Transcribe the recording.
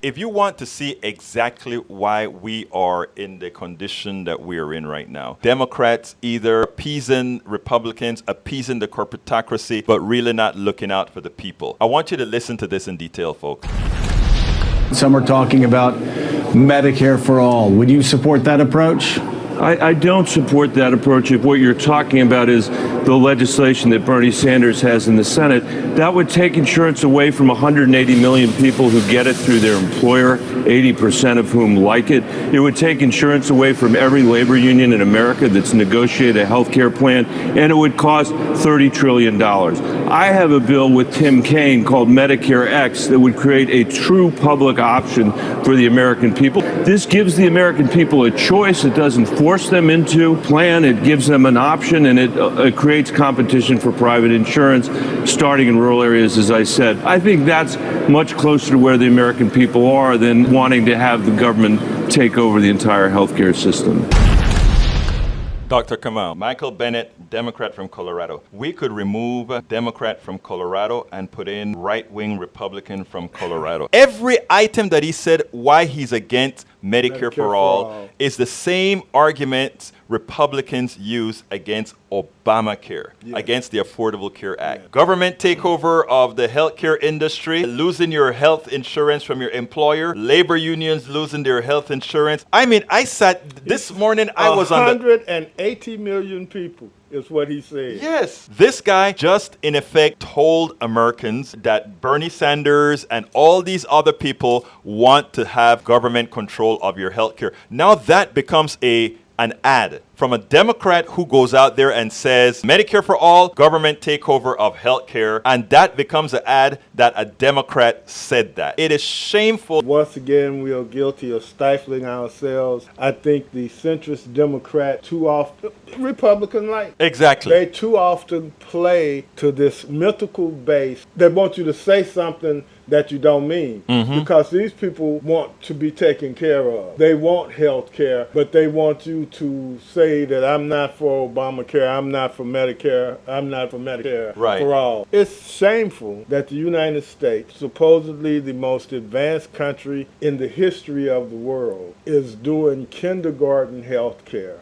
if you want to see exactly why we are in the condition that we are in right now, Democrats either appeasing Republicans, appeasing the corporatocracy, but really not looking out for the people. I want you to listen to this in detail, folks. Some are talking about Medicare for all. Would you support that approach? I don't support that approach. If what you're talking about is the legislation that Bernie Sanders has in the Senate, that would take insurance away from 180 million people who get it through their employer, 80% of whom like it. It would take insurance away from every labor union in America that's negotiated a health care plan, and it would cost $30 trillion. I have a bill with Tim Kaine called Medicare X that would create a true public option for the American people. This gives the American people a choice. It doesn't force them into a plan. It gives them an option, and it creates competition for private insurance, starting in rural areas, as I said. I think that's much closer to where the American people are than wanting to have the government take over the entire healthcare system. Dr. Kamal, Michael Bennet, Democrat from Colorado. We could remove a Democrat from Colorado and put in right-wing Republican from Colorado. Every item that he said why he's against Medicare for all is the same arguments Republicans use against Obamacare, against the Affordable Care Act. Government takeover of the healthcare industry, losing your health insurance from your employer, labor unions losing their health insurance. I mean, I sat this morning, I was on 180 million people is what he said. Yes. This guy just, in effect, told Americans that Bernie Sanders and all these other people want to have government control of your health care. Now that becomes an ad from a Democrat who goes out there and says Medicare for all, government takeover of health care, and that becomes an ad that a Democrat said that. It is shameful. Once again, we are guilty of stifling ourselves. I think the centrist Democrat too often, Republican-like. Exactly. They too often play to this mythical base. They want you to say something that you don't mean, because these people want to be taken care of. They want health care, but they want you to say that I'm not for Obamacare, I'm not for Medicare, I'm not for Medicare for all. It's shameful that the United States, supposedly the most advanced country in the history of the world, is doing kindergarten health care.